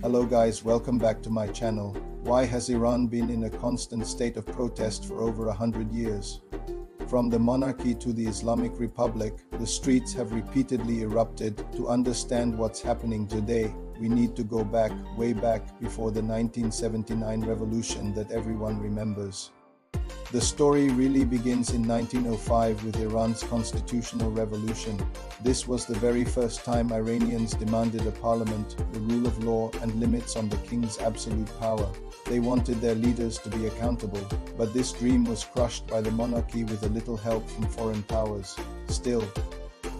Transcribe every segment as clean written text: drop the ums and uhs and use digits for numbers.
Hello guys, welcome back to my channel. Why has Iran been in a constant state of protest for over 100 years? From the monarchy to the Islamic Republic, the streets have repeatedly erupted. To understand what's happening today, we need to go back, way back, before the 1979 revolution that everyone remembers. The story really begins in 1905 with Iran's constitutional revolution. This was the very first time Iranians demanded a parliament, the rule of law, and limits on the king's absolute power. They wanted their leaders to be accountable, but this dream was crushed by the monarchy with a little help from foreign powers. Still,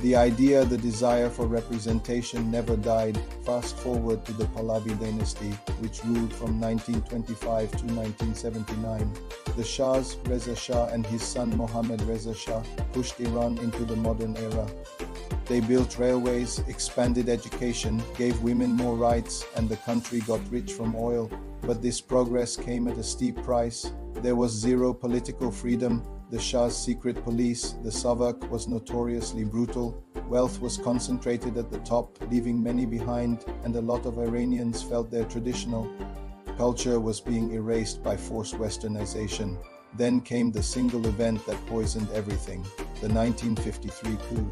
the desire for representation never died. Fast forward to the Pahlavi dynasty, which ruled from 1925 to 1979. The Shahs, Reza Shah and his son Mohammad Reza Shah, pushed Iran into the modern era. They built railways, expanded education, gave women more rights, and the country got rich from oil. But this progress came at a steep price. There was zero political freedom. The Shah's secret police, the SAVAK, was notoriously brutal. Wealth was concentrated at the top, leaving many behind, and a lot of Iranians felt their traditional culture was being erased by forced westernization. Then came the single event that poisoned everything, the 1953 coup.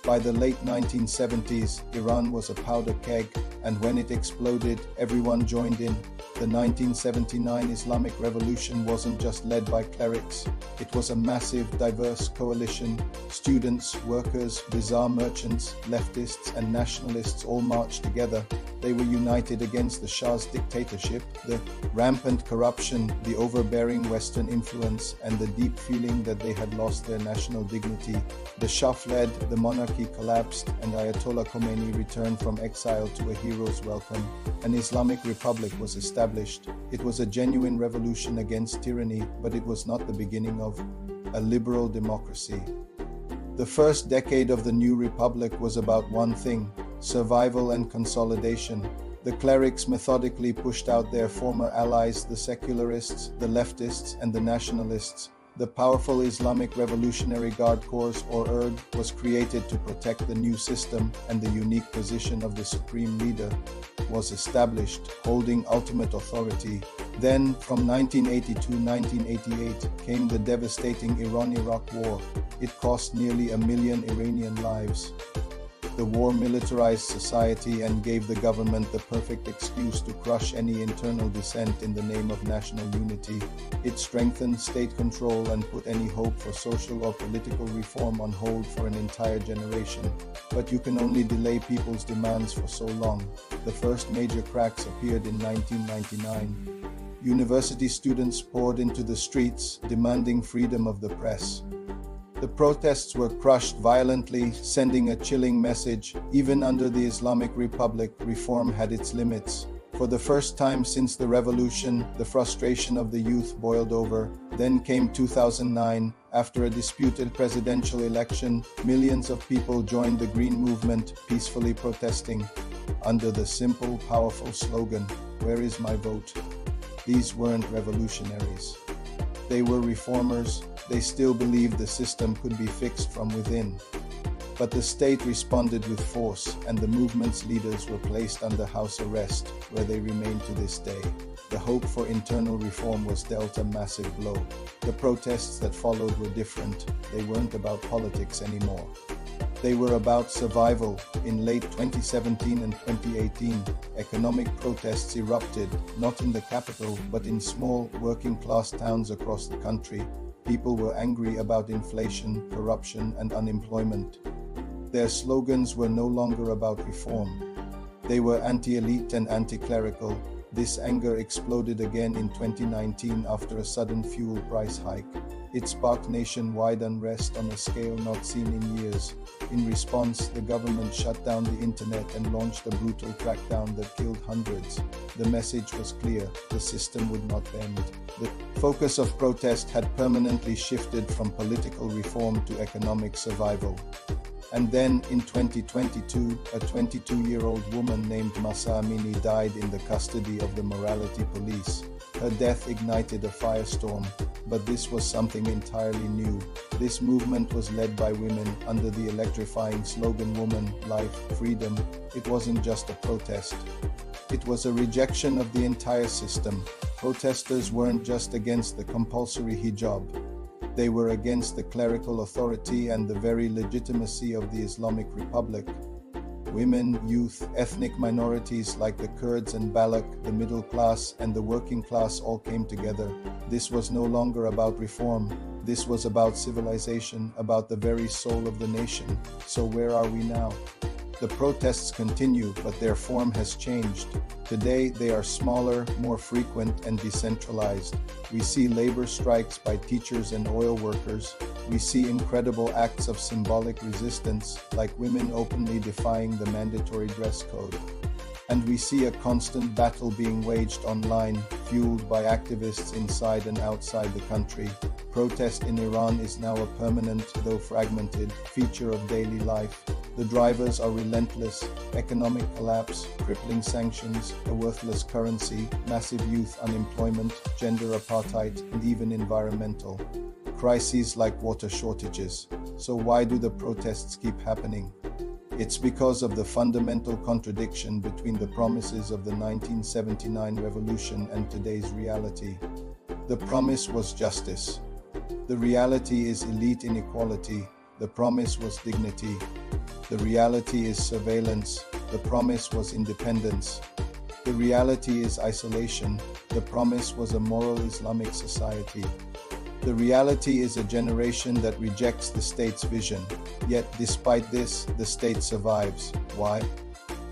By the late 1970s, Iran was a powder keg, and when it exploded, everyone joined in. The 1979 Islamic Revolution wasn't just led by clerics. It was a massive, diverse coalition. Students, workers, bazaar merchants, leftists, and nationalists all marched together. They were united against the Shah's dictatorship, the rampant corruption, the overbearing Western influence, and the deep feeling that they had lost their national dignity. The Shah fled, the monarchy collapsed, and Ayatollah Khomeini returned from exile to a hero's welcome. An Islamic Republic was established. It was a genuine revolution against tyranny, but it was not the beginning of a liberal democracy. The first decade of the new republic was about one thing: survival and consolidation. The clerics methodically pushed out their former allies, the secularists, the leftists, and the nationalists. The powerful Islamic Revolutionary Guard Corps, or IRG, was created to protect the new system, and the unique position of the supreme leader was established, holding ultimate authority. Then, from 1980 to 1988, came the devastating Iran-Iraq War. It cost nearly 1 million Iranian lives. The war militarized society and gave the government the perfect excuse to crush any internal dissent in the name of national unity. It strengthened state control and put any hope for social or political reform on hold for an entire generation. But you can only delay people's demands for so long. The first major cracks appeared in 1999. University students poured into the streets, demanding freedom of the press. The protests were crushed violently, sending a chilling message. Even under the Islamic Republic, reform had its limits. For the first time since the revolution, the frustration of the youth boiled over. Then came 2009. After a disputed presidential election, millions of people joined the Green Movement, peacefully protesting under the simple, powerful slogan, "Where is my vote?" These weren't revolutionaries. They were reformers. They still believed the system could be fixed from within. But the state responded with force, and the movement's leaders were placed under house arrest, where they remain to this day. The hope for internal reform was dealt a massive blow. The protests that followed were different. They weren't about politics anymore. They were about survival. In late 2017 and 2018, economic protests erupted, not in the capital, but in small, working-class towns across the country. People were angry about inflation, corruption, and unemployment. Their slogans were no longer about reform. They were anti-elite and anti-clerical. This anger exploded again in 2019 after a sudden fuel price hike. It sparked nationwide unrest on a scale not seen in years. In response, the government shut down the internet and launched a brutal crackdown that killed hundreds. The message was clear: the system would not bend. The focus of protest had permanently shifted from political reform to economic survival. And then, in 2022, a 22-year-old woman named Mahsa Amini died in the custody of the morality police. Her death ignited a firestorm, but this was something entirely new. This movement was led by women under the electrifying slogan "Woman, Life, Freedom." It wasn't just a protest. It was a rejection of the entire system. Protesters weren't just against the compulsory hijab. They were against the clerical authority and the very legitimacy of the Islamic Republic. Women, youth, ethnic minorities like the Kurds and Baloch, the middle class and the working class all came together. This was no longer about reform. This was about civilization, about the very soul of the nation. So where are we now? The protests continue, but their form has changed. Today, they are smaller, more frequent, and decentralized. We see labor strikes by teachers and oil workers. We see incredible acts of symbolic resistance, like women openly defying the mandatory dress code. And we see a constant battle being waged online, fueled by activists inside and outside the country. Protest in Iran is now a permanent, though fragmented, feature of daily life. The drivers are relentless: economic collapse, crippling sanctions, a worthless currency, massive youth unemployment, gender apartheid, and even environmental crises like water shortages. So why do the protests keep happening? It's because of the fundamental contradiction between the promises of the 1979 revolution and today's reality. The promise was justice. The reality is elite inequality. The promise was dignity. The reality is surveillance. The promise was independence. The reality is isolation. The promise was a moral Islamic society. The reality is a generation that rejects the state's vision. Yet, despite this, the state survives. Why?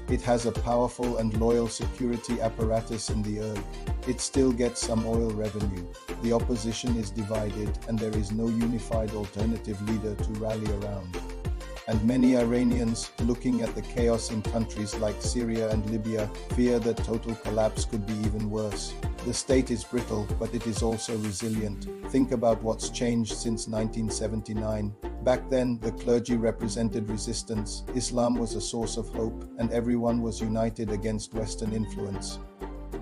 It has a powerful and loyal security apparatus in the earth. It still gets some oil revenue. The opposition is divided, and there is no unified alternative leader to rally around. And many Iranians, looking at the chaos in countries like Syria and Libya, fear that total collapse could be even worse. The state is brittle, but it is also resilient. Think about what's changed since 1979. Back then, the clergy represented resistance, Islam was a source of hope, and everyone was united against Western influence.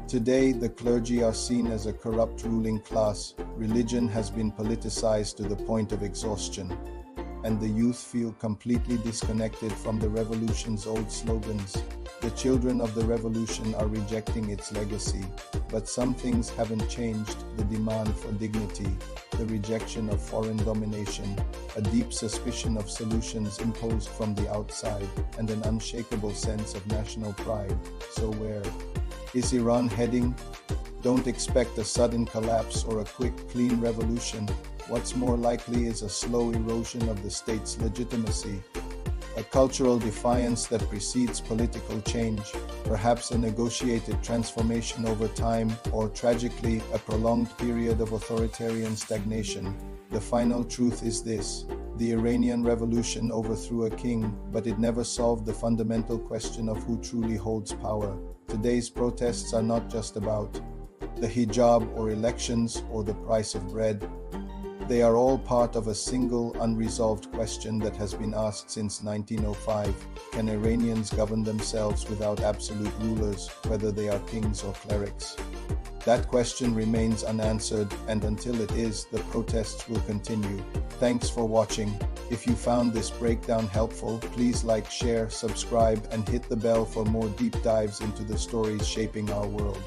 Today, the clergy are seen as a corrupt ruling class. Religion has been politicized to the point of exhaustion. And the youth feel completely disconnected from the revolution's old slogans. The children of the revolution are rejecting its legacy. But some things haven't changed: the demand for dignity, the rejection of foreign domination, a deep suspicion of solutions imposed from the outside, and an unshakable sense of national pride. So where is Iran heading? Don't expect a sudden collapse or a quick, clean revolution. What's more likely is a slow erosion of the state's legitimacy, a cultural defiance that precedes political change, perhaps a negotiated transformation over time, or tragically, a prolonged period of authoritarian stagnation. The final truth is this: the Iranian Revolution overthrew a king, but it never solved the fundamental question of who truly holds power. Today's protests are not just about the hijab or elections or the price of bread. They are all part of a single, unresolved question that has been asked since 1905. Can Iranians govern themselves without absolute rulers, whether they are kings or clerics? That question remains unanswered, and until it is, the protests will continue. Thanks for watching. If you found this breakdown helpful, please like, share, subscribe, and hit the bell for more deep dives into the stories shaping our world.